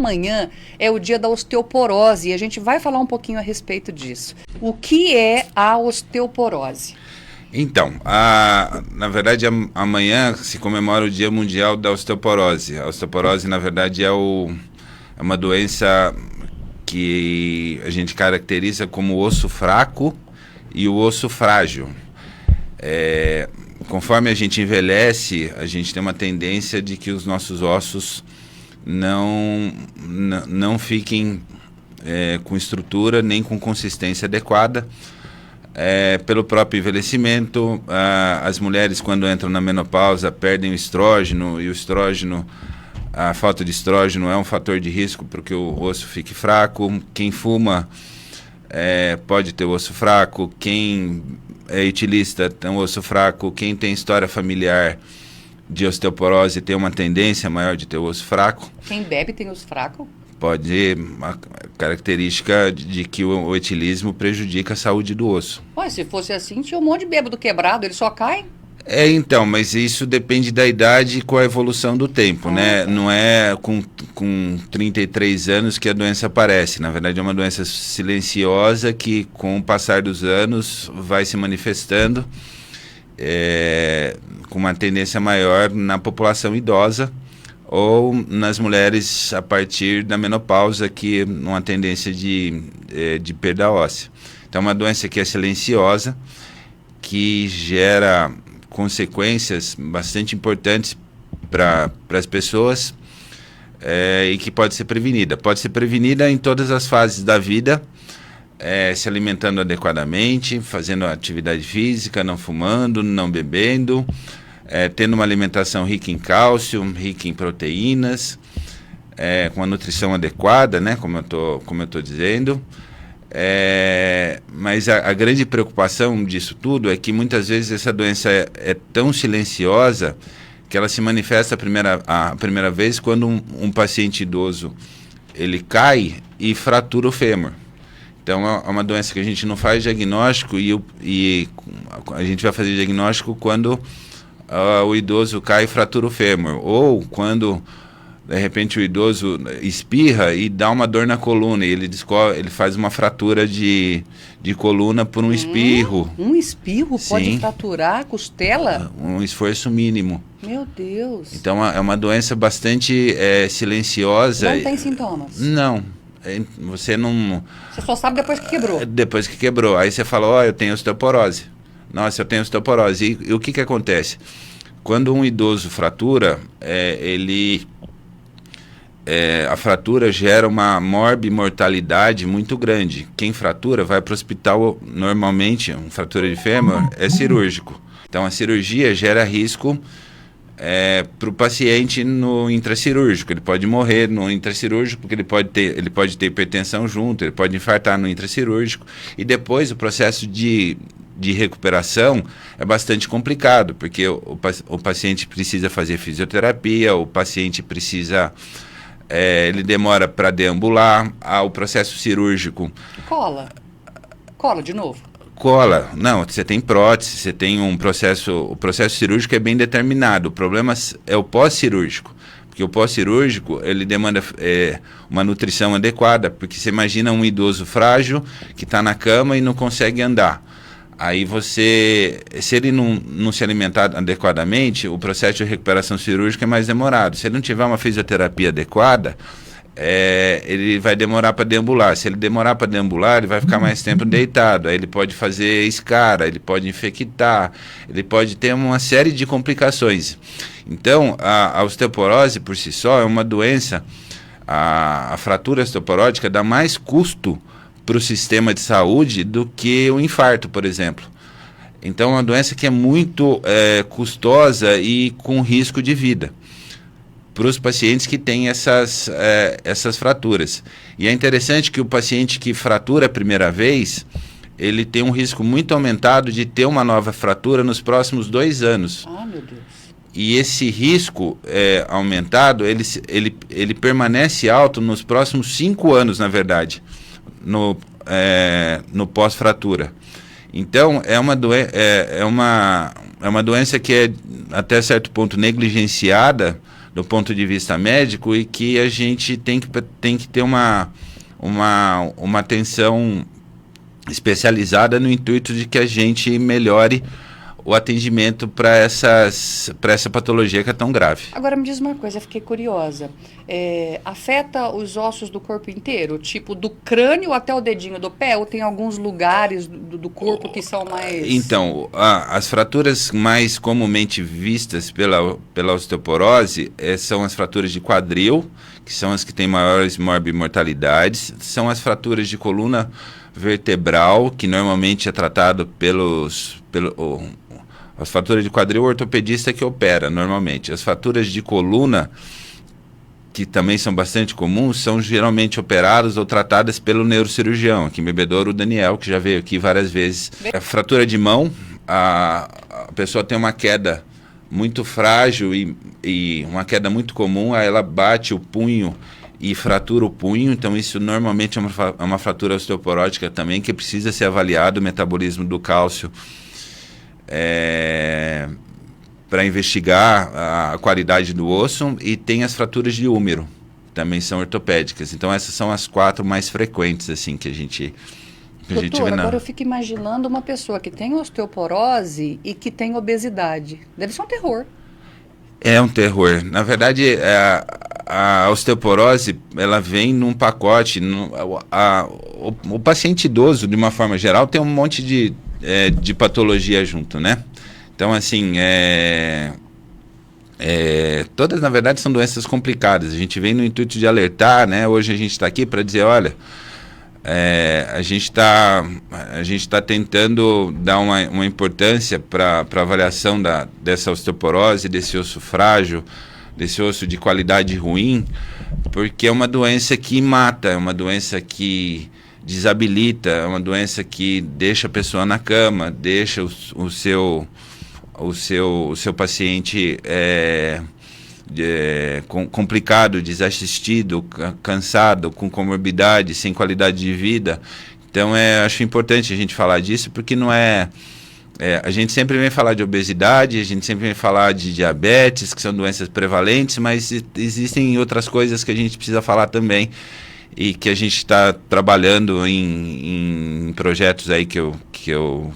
amanhã é o dia da osteoporose e a gente vai falar um pouquinho a respeito disso. O que é a osteoporose? Então, na verdade, amanhã se comemora o Dia Mundial da Osteoporose. A osteoporose, na verdade, é uma doença que a gente caracteriza como o osso fraco e o osso frágil. Conforme a gente envelhece, a gente tem uma tendência de que os nossos ossos não fiquem com estrutura nem com consistência adequada. Pelo próprio envelhecimento, as mulheres, quando entram na menopausa, perdem o estrógeno, e o estrógeno, a falta de estrógeno é um fator de risco para que o osso fique fraco. Quem fuma pode ter o osso fraco, quem é etilista tem o osso fraco, quem tem história familiar de osteoporose tem uma tendência maior de ter o osso fraco. Quem bebe tem osso fraco? Pode ser uma característica de que o etilismo prejudica a saúde do osso. Ué, se fosse assim, tinha um monte de bêbado quebrado, ele só cai? Então, mas isso depende da idade e com a evolução do tempo, né? Não é com 33 anos que a doença aparece. Na verdade, é uma doença silenciosa que, com o passar dos anos, vai se manifestando com uma tendência maior na população idosa ou nas mulheres a partir da menopausa, que é uma tendência de perda óssea. Então, é uma doença que é silenciosa, que gera consequências bastante importantes para as pessoas e que pode ser prevenida. Pode ser prevenida em todas as fases da vida, se alimentando adequadamente, fazendo atividade física, não fumando, não bebendo, tendo uma alimentação rica em cálcio, rica em proteínas, com a nutrição adequada, né, como eu tô dizendo. Mas a grande preocupação disso tudo é que muitas vezes essa doença é tão silenciosa que ela se manifesta a primeira vez quando um paciente idoso ele cai e fratura o fêmur. Então é uma doença que a gente não faz diagnóstico e a gente vai fazer diagnóstico quando o idoso cai e fratura o fêmur, ou quando de repente o idoso espirra e dá uma dor na coluna e ele faz uma fratura de coluna por um espirro. Um espirro pode Sim. fraturar a costela? Um esforço mínimo. Meu Deus. Então é uma doença bastante silenciosa. Não tem sintomas? Não. Você não... Você só sabe depois que quebrou? Depois que quebrou. Aí você fala, eu tenho osteoporose. Nossa, eu tenho osteoporose. E o que acontece? Quando um idoso fratura, a fratura gera uma morbimortalidade muito grande. Quem fratura vai para o hospital, normalmente, uma fratura de fêmur é cirúrgico. Então a cirurgia gera risco para o paciente no intracirúrgico. Ele pode morrer no intracirúrgico, porque ele pode ter hipertensão junto, ele pode infartar no intracirúrgico. E depois o processo de recuperação é bastante complicado, porque o paciente precisa fazer fisioterapia, o paciente precisa... ele demora para deambular, o processo cirúrgico... Cola de novo? Cola. Não, você tem prótese, você tem o processo cirúrgico é bem determinado. O problema é o pós-cirúrgico, porque o pós-cirúrgico, ele demanda uma nutrição adequada, porque você imagina um idoso frágil que está na cama e não consegue andar. Aí se ele não se alimentar adequadamente, o processo de recuperação cirúrgica é mais demorado. Se ele não tiver uma fisioterapia adequada, ele vai demorar para deambular. Se ele demorar para deambular, ele vai ficar mais tempo deitado. Aí ele pode fazer escara, ele pode infectar, ele pode ter uma série de complicações. Então, a osteoporose por si só é uma doença, a fratura osteoporótica dá mais custo para o sistema de saúde do que o infarto, por exemplo. Então, é uma doença que é muito custosa e com risco de vida para os pacientes que têm essas fraturas. E é interessante que o paciente que fratura a primeira vez, ele tem um risco muito aumentado de ter uma nova fratura nos próximos 2 anos. Ah, meu Deus. E esse risco aumentado, ele permanece alto nos próximos 5 anos, na verdade, no pós-fratura. Então, é uma doença que é, até certo ponto, negligenciada do ponto de vista médico e que a gente tem que ter uma atenção especializada no intuito de que a gente melhore o atendimento para essa patologia que é tão grave. Agora me diz uma coisa, eu fiquei curiosa. Afeta os ossos do corpo inteiro? Tipo, do crânio até o dedinho do pé? Ou tem alguns lugares do corpo que são mais... Então, as fraturas mais comumente vistas pela osteoporose são as fraturas de quadril, que são as que têm maiores morbimortalidades, são as fraturas de coluna vertebral, que normalmente é tratado as fraturas de quadril, o ortopedista que opera normalmente. As fraturas de coluna, que também são bastante comuns, são geralmente operadas ou tratadas pelo neurocirurgião, aqui em Bebedouro, o Daniel, que já veio aqui várias vezes. A fratura de mão, a pessoa tem uma queda muito frágil e uma queda muito comum, aí ela bate o punho e fratura o punho, então isso normalmente é uma fratura osteoporótica também, que precisa ser avaliado o metabolismo do cálcio para investigar a qualidade do osso. E tem as fraturas de úmero, também são ortopédicas. Então essas são as 4 mais frequentes assim que a gente Doutor, vê agora eu fico imaginando uma pessoa que tem osteoporose e que tem obesidade. Deve ser um terror. É um terror. Na verdade, a osteoporose, ela vem num pacote. O paciente idoso, de uma forma geral, tem um monte de patologia junto, né? Então, assim, todas, na verdade, são doenças complicadas. A gente vem no intuito de alertar, né? Hoje a gente está aqui para dizer, olha, a gente está tentando dar uma importância para a avaliação dessa osteoporose, desse osso frágil, desse osso de qualidade ruim, porque é uma doença que mata, é uma doença que desabilita, é uma doença que deixa a pessoa na cama, deixa o seu paciente complicado, desassistido, cansado, com comorbidade, sem qualidade de vida. Então acho importante a gente falar disso, porque não a gente sempre vem falar de obesidade, a gente sempre vem falar de diabetes, que são doenças prevalentes, mas existem outras coisas que a gente precisa falar também, e que a gente está trabalhando em projetos aí que eu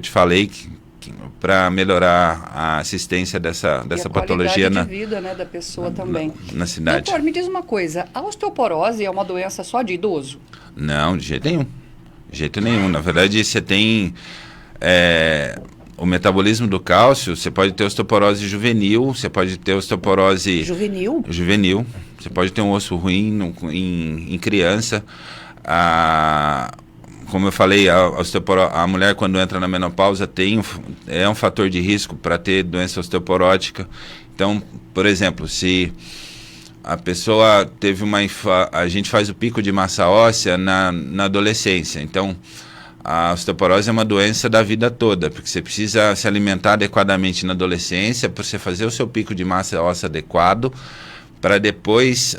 te falei, para melhorar a assistência dessa patologia na vida, né, da pessoa também. Na cidade. Doutor, me diz uma coisa, a osteoporose é uma doença só de idoso? Não, de jeito nenhum. De jeito nenhum. Na verdade, você tem o metabolismo do cálcio, você pode ter osteoporose juvenil, você pode ter osteoporose... Juvenil? Juvenil. Você pode ter um osso ruim em criança. Como eu falei, a mulher, quando entra na menopausa, é um fator de risco para ter doença osteoporótica. Então, por exemplo, se a pessoa teve a gente faz o pico de massa óssea na adolescência. Então, a osteoporose é uma doença da vida toda, porque você precisa se alimentar adequadamente na adolescência, para você fazer o seu pico de massa óssea adequado, para depois...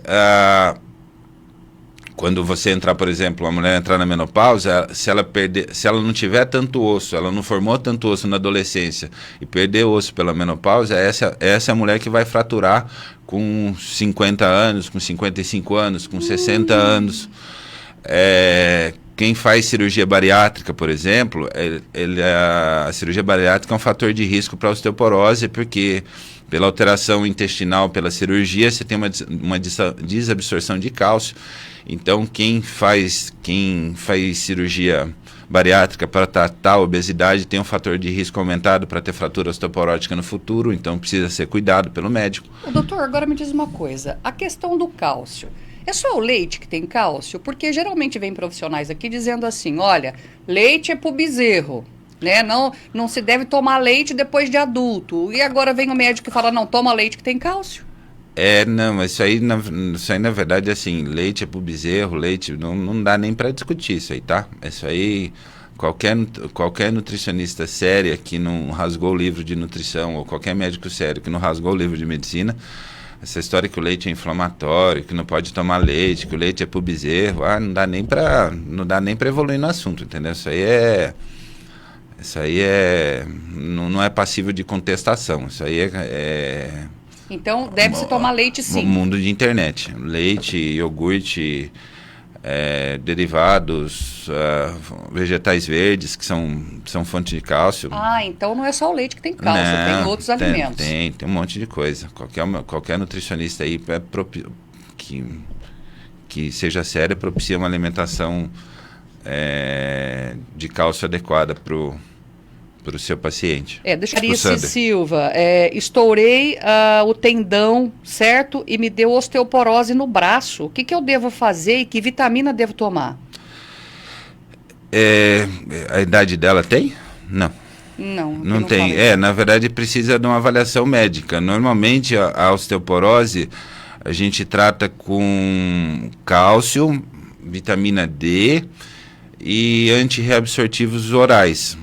quando você entrar, por exemplo, a mulher entrar na menopausa, se ela não tiver tanto osso, ela não formou tanto osso na adolescência e perder osso pela menopausa, essa é a mulher que vai fraturar com 50 anos, com 55 anos, com 60 anos. Quem faz cirurgia bariátrica, por exemplo, a cirurgia bariátrica é um fator de risco para a osteoporose, porque pela alteração intestinal, pela cirurgia, você tem uma desabsorção de cálcio. Então, quem faz cirurgia bariátrica para tratar a obesidade tem um fator de risco aumentado para ter fratura osteoporótica no futuro, então precisa ser cuidado pelo médico. Doutor, agora me diz uma coisa, a questão do cálcio. É só o leite que tem cálcio? Porque geralmente vem profissionais aqui dizendo assim, olha, leite é pro bezerro, né? Não se deve tomar leite depois de adulto. E agora vem o médico e fala, não, toma leite que tem cálcio. Não, isso aí na verdade, assim, leite é pro bezerro, leite, não dá nem para discutir isso aí, tá? Isso aí, qualquer nutricionista séria que não rasgou o livro de nutrição, ou qualquer médico sério que não rasgou o livro de medicina, essa história que o leite é inflamatório, que não pode tomar leite, que o leite é pro bezerro, não dá nem para evoluir no assunto, entendeu? Isso aí não é passível de contestação. Isso aí Então, deve-se tomar leite, sim. No mundo de internet. Leite, iogurte, derivados, vegetais verdes, que são fonte de cálcio. Ah, então não é só o leite que tem cálcio, Não, tem outros alimentos. Tem um monte de coisa. Qualquer nutricionista aí que seja séria propicia uma alimentação de cálcio adequada para o seu paciente. Clarice Silva, estourei o tendão, certo? E me deu osteoporose no braço. O que eu devo fazer e que vitamina devo tomar? A idade dela tem? Não. Não tem. Na verdade precisa de uma avaliação médica. Normalmente a osteoporose a gente trata com cálcio, vitamina D e antirreabsortivos orais.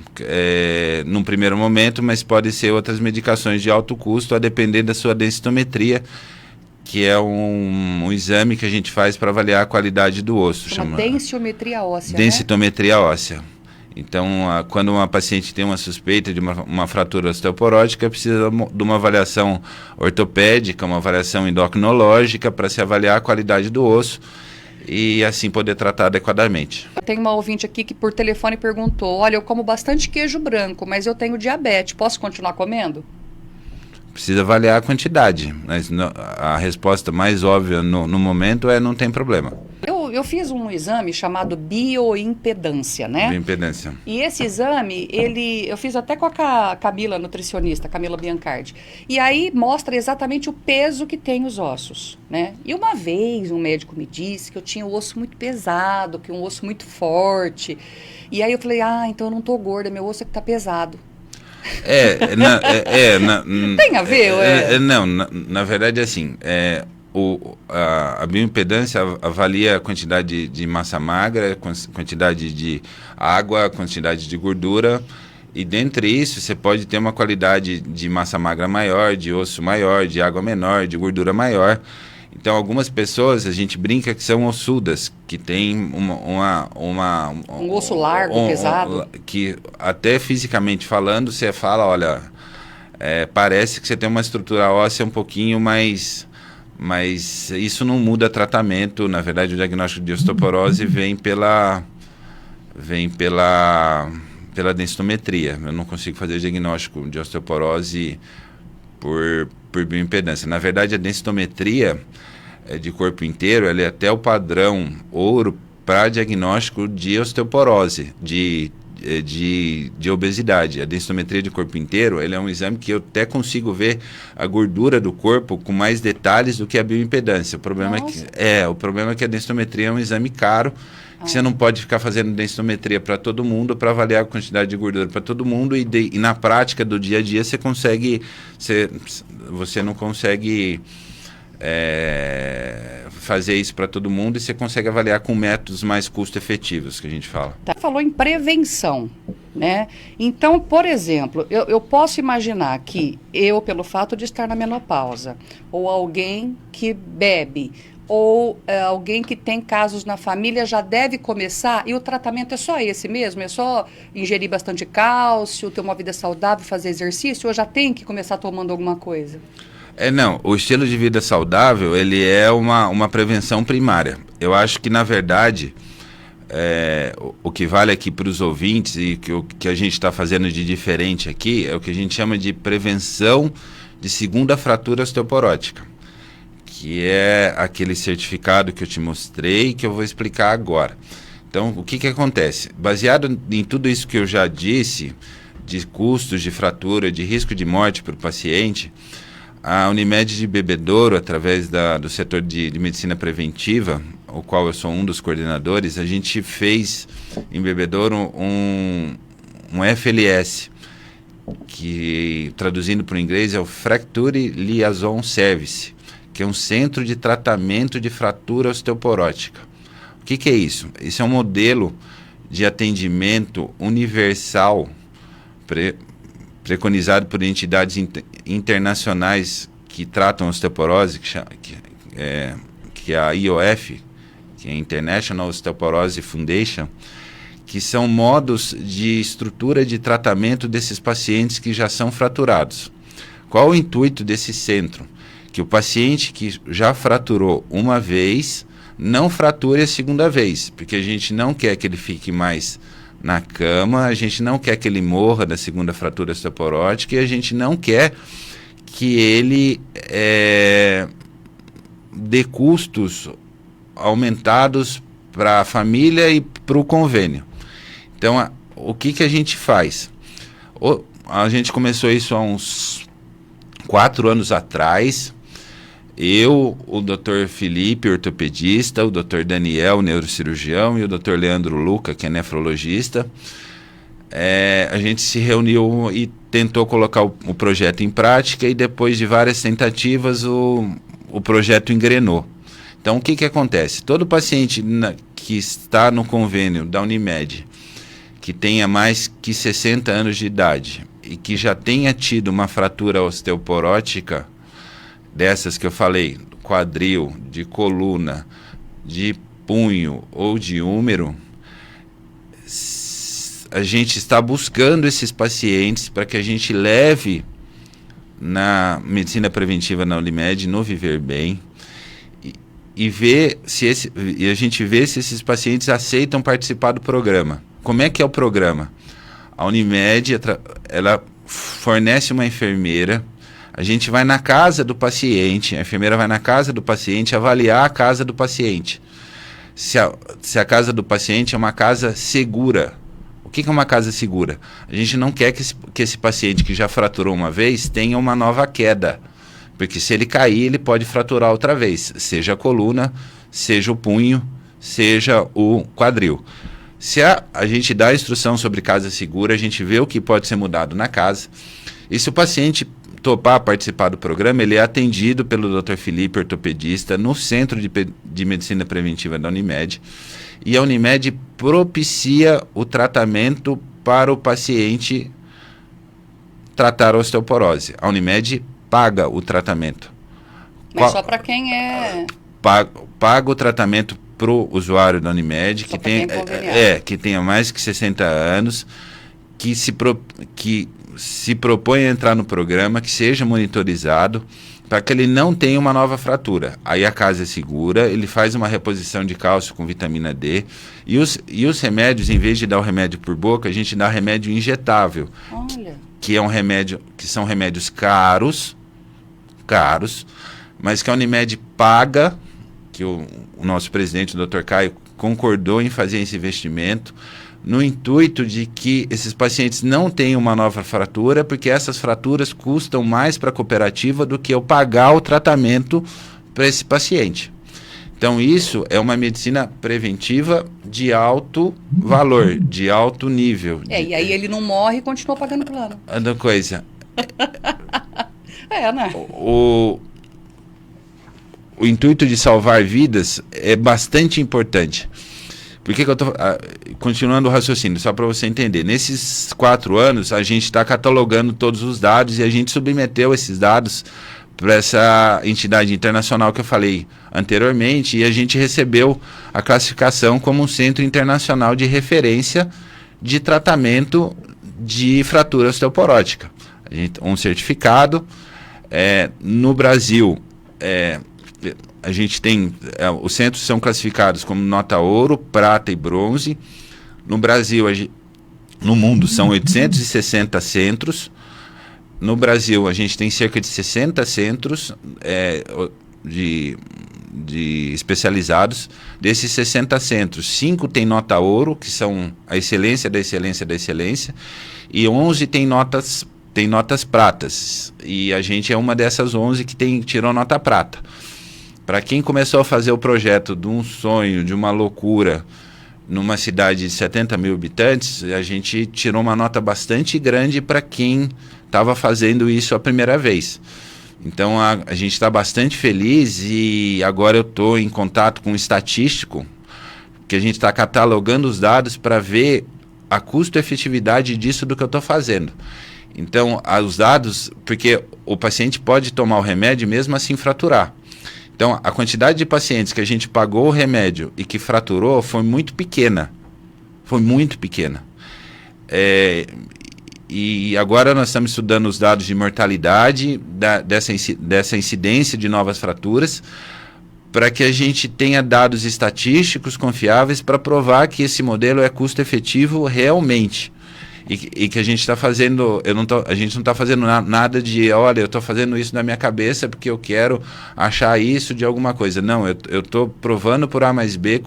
Num primeiro momento, mas pode ser outras medicações de alto custo, a depender da sua densitometria, que é um exame que a gente faz para avaliar a qualidade do osso. Chama densitometria óssea, densitometria óssea. Então, quando uma paciente tem uma suspeita de uma fratura osteoporótica, precisa de uma avaliação ortopédica, uma avaliação endocrinológica para se avaliar a qualidade do osso e assim poder tratar adequadamente. Tem uma ouvinte aqui que por telefone perguntou, olha, eu como bastante queijo branco, mas eu tenho diabetes, posso continuar comendo? Precisa avaliar a quantidade, mas a resposta mais óbvia no momento não tem problema. Eu fiz um exame chamado bioimpedância, né? Bioimpedância. E esse exame, eu fiz até com a Camila, nutricionista, Camila Biancardi. E aí mostra exatamente o peso que tem os ossos, né? E uma vez um médico me disse que eu tinha o osso muito pesado, que um osso muito forte. E aí eu falei, então eu não tô gorda, meu osso é que tá pesado. Tem a ver? Não, na verdade assim, a bioimpedância avalia a quantidade de massa magra, quantidade de água, quantidade de gordura, e dentre isso você pode ter uma qualidade de massa magra maior, de osso maior, de água menor, de gordura maior. Então, algumas pessoas, a gente brinca que são ossudas, que tem um osso largo, pesado. Que até fisicamente falando, você fala, olha, parece que você tem uma estrutura óssea um pouquinho mais... Mas isso não muda tratamento. Na verdade, o diagnóstico de osteoporose vem pela densitometria. Eu não consigo fazer diagnóstico de osteoporose por bioimpedância. Na verdade, a densitometria de corpo inteiro, ela é até o padrão ouro para diagnóstico de osteoporose, de obesidade. A densitometria de corpo inteiro, ele é um exame que eu até consigo ver a gordura do corpo com mais detalhes do que a bioimpedância. O problema é que a densitometria é um exame caro, que você não pode ficar fazendo densitometria para todo mundo, para avaliar a quantidade de gordura para todo mundo, e na prática do dia a dia você não consegue fazer isso para todo mundo, e você consegue avaliar com métodos mais custo-efetivos, que a gente fala. Falou em prevenção, né? Então, por exemplo, eu posso imaginar que pelo fato de estar na menopausa, ou alguém que bebe, ou alguém que tem casos na família já deve começar, e o tratamento é só esse mesmo? É só ingerir bastante cálcio, ter uma vida saudável, fazer exercício, ou já tem que começar tomando alguma coisa? Não, o estilo de vida saudável, ele é uma prevenção primária. Eu acho que, na verdade, o que vale aqui para os ouvintes e o que a gente está fazendo de diferente aqui é o que a gente chama de prevenção de segunda fratura osteoporótica, que é aquele certificado que eu te mostrei, que eu vou explicar agora. Então, o que acontece? Baseado em tudo isso que eu já disse, de custos de fratura, de risco de morte para o paciente, a Unimed de Bebedouro, através do setor de medicina preventiva, o qual eu sou um dos coordenadores, a gente fez em Bebedouro um FLS, que traduzindo para o inglês é o Fracture Liaison Service, que é um centro de tratamento de fratura osteoporótica. O que é isso? Isso é um modelo de atendimento universal preconizado por entidades internacionais que tratam osteoporose, que é a IOF, que é a International Osteoporosis Foundation, que são modos de estrutura de tratamento desses pacientes que já são fraturados. Qual o intuito desse centro? que o paciente que já fraturou uma vez não frature a segunda vez, porque a gente não quer que ele fique mais na cama, a gente não quer que ele morra da segunda fratura osteoporótica e a gente não quer que ele dê custos aumentados para a família e para o convênio. Então, o que a gente faz? A gente começou isso há uns 4 anos atrás. Eu, o Dr. Felipe, ortopedista, o Dr. Daniel, neurocirurgião, e o Dr. Leandro Luca, que é nefrologista, a gente se reuniu e tentou colocar o projeto em prática, e depois de várias tentativas o projeto engrenou. Então, o que acontece? Todo paciente que está no convênio da Unimed, que tenha mais que 60 anos de idade e que já tenha tido uma fratura osteoporótica, dessas que eu falei, quadril, de coluna, de punho ou de húmero, a gente está buscando esses pacientes para que a gente leve na medicina preventiva na Unimed, no Viver Bem, e a gente vê se esses pacientes aceitam participar do programa. Como é que é o programa? A Unimed, ela fornece uma enfermeira. A gente vai na casa do paciente, a enfermeira vai na casa do paciente avaliar a casa do paciente. Se a casa do paciente é uma casa segura. O que é uma casa segura? A gente não quer que esse paciente que já fraturou uma vez tenha uma nova queda. Porque se ele cair, ele pode fraturar outra vez. Seja a coluna, seja o punho, seja o quadril. Se a gente dá a instrução sobre casa segura, a gente vê o que pode ser mudado na casa. E se o paciente topar participar do programa, ele é atendido pelo Dr. Felipe, ortopedista, no Centro de Medicina Preventiva da Unimed. E a Unimed propicia o tratamento para o paciente tratar a osteoporose. A Unimed paga o tratamento. Mas só para quem Paga o tratamento para o usuário da Unimed, que tenha mais que 60 anos, que se propõe a entrar no programa, que seja monitorizado, para que ele não tenha uma nova fratura. Aí a casa é segura, ele faz uma reposição de cálcio com vitamina D, e os remédios, em vez de dar o remédio por boca, a gente dá remédio injetável. Olha. Que são remédios caros, mas que a Unimed paga, que o nosso presidente, o Dr. Caio, concordou em fazer esse investimento, no intuito de que esses pacientes não tenham uma nova fratura, porque essas fraturas custam mais para a cooperativa do que eu pagar o tratamento para esse paciente. Então, isso é uma medicina preventiva de alto valor, de alto nível. E aí ele não morre e continua pagando plano. Outra coisa. Né? O intuito de salvar vidas é bastante importante. Por que eu estou continuando o raciocínio? Só para você entender. Nesses 4 anos, a gente está catalogando todos os dados e a gente submeteu esses dados para essa entidade internacional que eu falei anteriormente, e a gente recebeu a classificação como um centro internacional de referência de tratamento de fratura osteoporótica. Um certificado. No Brasil, a gente tem, os centros são classificados como nota ouro, prata e bronze. No Brasil, no mundo são 860 centros. No Brasil, a gente tem cerca de 60 centros de especializados. Desses 60 centros, 5 tem nota ouro, que são a excelência da excelência da excelência, e 11 tem notas pratas. E a gente é uma dessas 11 que tirou nota prata. Para quem começou a fazer o projeto de um sonho, de uma loucura, numa cidade de 70 mil habitantes, a gente tirou uma nota bastante grande para quem estava fazendo isso a primeira vez. Então, a gente está bastante feliz, e agora eu estou em contato com um estatístico, que a gente está catalogando os dados para ver a custo-efetividade disso do que eu estou fazendo. Então, os dados, porque o paciente pode tomar o remédio e mesmo assim fraturar. Então, a quantidade de pacientes que a gente pagou o remédio e que fraturou foi muito pequena. Foi muito pequena. E agora nós estamos estudando os dados de mortalidade dessa incidência de novas fraturas, para que a gente tenha dados estatísticos confiáveis para provar que esse modelo é custo-efetivo realmente. E que a gente está fazendo, a gente não está fazendo nada de, olha, eu estou fazendo isso na minha cabeça porque eu quero achar isso de alguma coisa. Não, eu estou provando por A mais B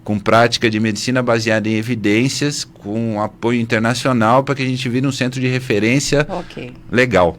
com prática de medicina baseada em evidências, com apoio internacional, para que a gente vire um centro de referência legal.